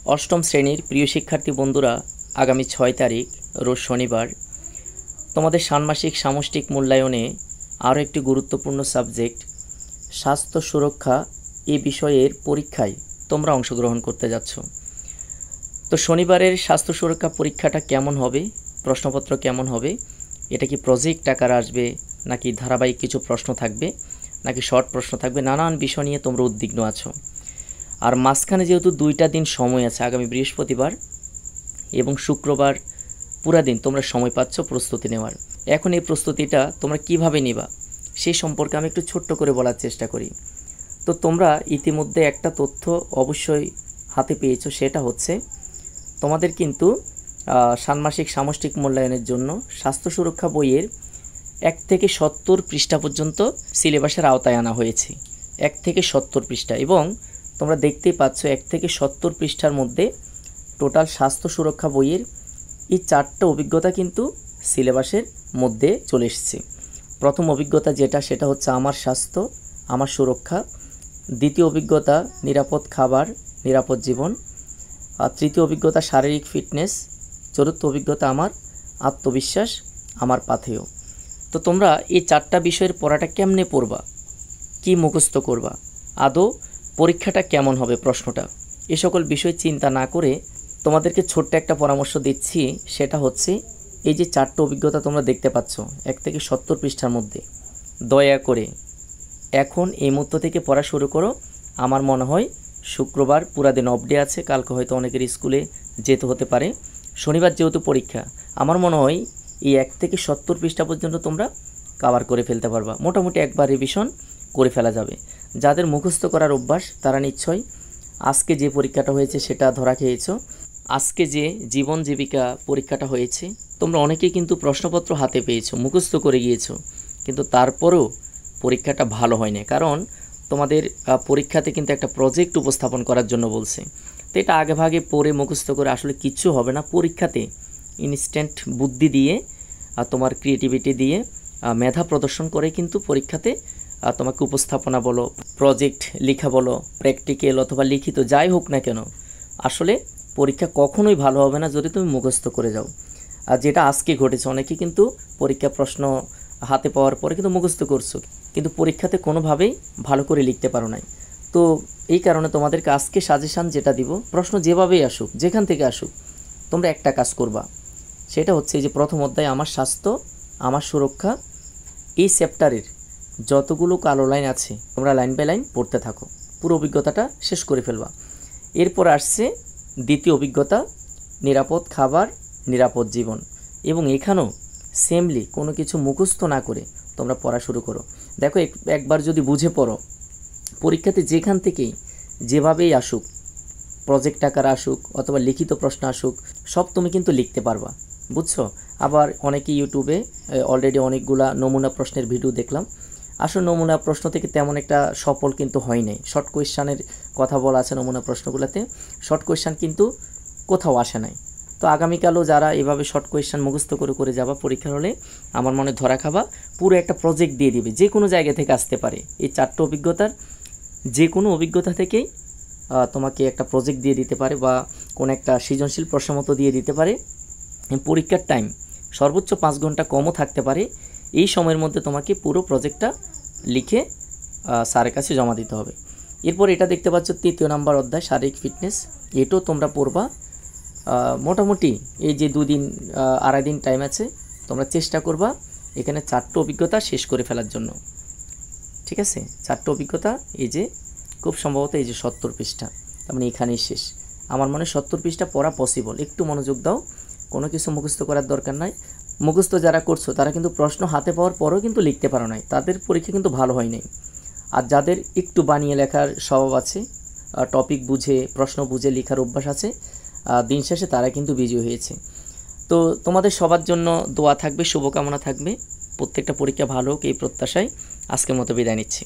অষ্টম শ্রেণীর প্রিয় শিক্ষার্থী বন্ধুরা, আগামী 6 তারিখ রোজ শনিবার তোমাদের ষান্মাসিক সামষ্টিক মূল্যায়নে আরও একটি গুরুত্বপূর্ণ সাবজেক্ট স্বাস্থ্য সুরক্ষা এই বিষয়ের পরীক্ষায় তোমরা অংশগ্রহণ করতে যাচ্ছ। তো শনিবারের স্বাস্থ্য সুরক্ষা পরীক্ষাটা কেমন হবে, প্রশ্নপত্র কেমন হবে, এটা কি প্রজেক্ট আকারে আসবে নাকি ধারাবাহিক কিছু প্রশ্ন থাকবে নাকি শর্ট প্রশ্ন থাকবে, নানান বিষয় নিয়ে তোমরা উদ্বিগ্ন আছো। আর মাঝখানে যেহেতু 2টা দিন সময় আছে, আগামী বৃহস্পতিবার এবং শুক্রবার পুরা দিন তোমরা সময় পাচ্ছ প্রস্তুতি নেওয়ার। এখন এই প্রস্তুতিটা তোমরা কিভাবে নিবা সেই সম্পর্কে আমি একটু ছোট্ট করে বলার চেষ্টা করি। তো তোমরা ইতিমধ্যে একটা তথ্য অবশ্যই হাতে পেয়েছো, সেটা হচ্ছে তোমাদের কিন্তু ষান্মাসিক সামষ্টিক মূল্যায়নের জন্য স্বাস্থ্য সুরক্ষা বইয়ের 1 থেকে 70 পৃষ্ঠা পর্যন্ত সিলেবাসের আওতায় আনা হয়েছে। 1 থেকে 70 পৃষ্ঠা, এবং তোমরা দেখতেই পাচ্ছ 1 থেকে 70 পৃষ্ঠার মধ্যে টোটাল স্বাস্থ্য সুরক্ষা বইয়ের এই 4টা অভিজ্ঞতা কিন্তু সিলেবাসের মধ্যে চলে এসেছে। প্রথম অভিজ্ঞতা যেটা, সেটা হচ্ছে আমার স্বাস্থ্য আমার সুরক্ষা। দ্বিতীয় অভিজ্ঞতা নিরাপদ খাবার নিরাপদ জীবন। আর তৃতীয় অভিজ্ঞতা শারীরিক ফিটনেস। চতুর্থ অভিজ্ঞতা আমার আত্মবিশ্বাস আমার পাথেয়। তো তোমরা এই 4টা বিষয়ের পড়াটা কেমনে পড়বা, কি মুখস্থ করবা, আদৌ পরীক্ষাটা কেমন হবে, প্রশ্নটা, এ সকল বিষয় চিন্তা না করে তোমাদেরকে ছোট্ট একটা পরামর্শ দিচ্ছি। সেটা হচ্ছে এই যে 4টা অভিজ্ঞতা তোমরা দেখতে পাচ্ছ 1 থেকে 70 পৃষ্ঠার মধ্যে, দয়া করে এখন এই মুহূর্ত থেকে পড়া শুরু করো। আমার মনে হয় শুক্রবার পুরা দিন অফ ডে আছে, কালকে হয়তো অনেকের স্কুলে যেতে হতে পারে, শনিবার যেহেতু পরীক্ষা, আমার মনে হয় এই 1 থেকে 70 পৃষ্ঠা পর্যন্ত তোমরা কভার করে ফেলতে পারবা। মোটামুটি একবার রিভিশন করে ফেলা যাবে। যাদের মুখস্থ করার অভ্যাস তারা নিশ্চয়ই আজকে যে পরীক্ষাটা হয়েছে সেটা ধরা খেয়েছো। আজকে যে জীবন জীবিকা পরীক্ষাটা হয়েছে, তোমরা অনেকেই কিন্তু প্রশ্নপত্র হাতে পেয়েছো, মুখস্থ করে গিয়েছো, কিন্তু তারপরেও পরীক্ষাটা ভালো হয়নি, কারণ তোমাদের পরীক্ষাতে কিন্তু একটা প্রজেক্ট উপস্থাপন করার জন্য বলছে। তো এটা আগে ভাগে পড়ে মুখস্থ করে আসলে কিচ্ছু হবে না। পরীক্ষাতে ইনস্ট্যান্ট বুদ্ধি দিয়ে তোমার ক্রিয়েটিভিটি দিয়ে মেধা প্রদর্শন করে কিন্তু পরীক্ষাতে তোমাকে উপস্থাপনা বলো, প্রজেক্ট লেখা বলো, প্র্যাকটিক্যাল অথবা লিখিত যাই হোক না কেন, আসলে পরীক্ষা কখনোই ভালো হবে না যদি তুমি মুখস্থ করে যাও। আর যেটা আজকে ঘটেছে, অনেকে কিন্তু পরীক্ষা প্রশ্ন হাতে পাওয়ার পরে কিন্তু মুখস্থ করছো, কিন্তু পরীক্ষাতে কোনোভাবেই ভালো করে লিখতে পারো নাই। তো এই কারণে তোমাদেরকে আজকে সাজেশান যেটা দিব, প্রশ্ন যেভাবেই আসুক, যেখান থেকে আসুক, তোমরা একটা কাজ করবা। সেটা হচ্ছে যে প্রথম অধ্যায় আমার স্বাস্থ্য আমার সুরক্ষা, এই চ্যাপ্টারের যতগুলো কালো লাইন আছে তোমরা লাইন বাই লাইন পড়তে থাকো, পুরো অভিজ্ঞতাটা শেষ করে ফেলবা। এরপর আসছে দ্বিতীয় অভিজ্ঞতা নিরাপদ খাবার নিরাপদ জীবন, এবং এখানেও সেমলি কোনো কিছু মুখস্থ না করে তোমরা পড়া শুরু করো। দেখো, একবার যদি বুঝে পড়ো, পরীক্ষাতে যেখান থেকেই যেভাবেই আসুক, প্রজেক্ট আকার আসুক অথবা লিখিত প্রশ্ন আসুক, সব তুমি কিন্তু লিখতে পারবা, বুঝছো। আবার অনেকে ইউটিউবে অলরেডি অনেকগুলা নমুনা প্রশ্নের ভিডিও দেখলাম, আসলে নমুনা প্রশ্ন থেকে তেমন একটা সফল কিন্তু হয় নাই। শর্ট কোয়েশ্চানের কথা বলা আছে নমুনা প্রশ্নগুলোতে, শর্ট কোয়েশ্চান কিন্তু কোথাও আসে নাই। তো আগামীকালও যারা এভাবে শর্ট কোয়েশ্চান মুখস্থ করে করে যাবা পরীক্ষার হলে, আমার মনে ধরা খাবা, পুরো একটা প্রজেক্ট দিয়ে দিবে, যে কোনো জায়গা থেকে আসতে পারে। এই 4টা অভিজ্ঞতার যে কোনো অভিজ্ঞতা থেকেই তোমাকে একটা প্রজেক্ট দিয়ে দিতে পারে, বা কোনো একটা সৃজনশীল প্রশ্ন মতো দিয়ে দিতে পারে। পরীক্ষার টাইম সর্বোচ্চ 5 ঘন্টা কমও থাকতে পারে। এই সময়ের মধ্যে তোমাকে পুরো প্রজেক্টটা লিখে স্যারের কাছে জমা দিতে হবে। এরপর এটা দেখতে পাচ্ছ 3 নম্বর অধ্যায় শারীরিক ফিটনেস, এটাও তোমরা পড়বা। মোটামুটি এই যে 2 দিন 2.5 দিন টাইম আছে, তোমরা চেষ্টা করবা এখানে 4টা অভিজ্ঞতা শেষ করে ফেলার জন্য, ঠিক আছে। 4টা অভিজ্ঞতা এই যে খুব সম্ভবত এই যে 70 পৃষ্ঠা, তার মানে এখানেই শেষ। আমার মনে 70 পৃষ্ঠা পড়া পসিবল, একটু মনোযোগ দাও, কোনো কিছু মুখস্থ করার দরকার নাই। মুখস্থ যারা করছো তারা কিন্তু প্রশ্ন হাতে পাওয়ার পরেও কিন্তু লিখতে পারো নাই, তাদের পরীক্ষা কিন্তু ভালো হয় নাই। আর যাদের একটু বানিয়ে লেখার স্বভাব আছে, টপিক বুঝে প্রশ্ন বুঝে লেখার অভ্যাস আছে, দিন শেষে তারা কিন্তু বিজয়ী হয়েছে। তো তোমাদের সবার জন্য দোয়া থাকবে, শুভকামনা থাকবে, প্রত্যেকটা পরীক্ষা ভালো হোক এই প্রত্যাশায় আজকের মতো বিদায় নিচ্ছি।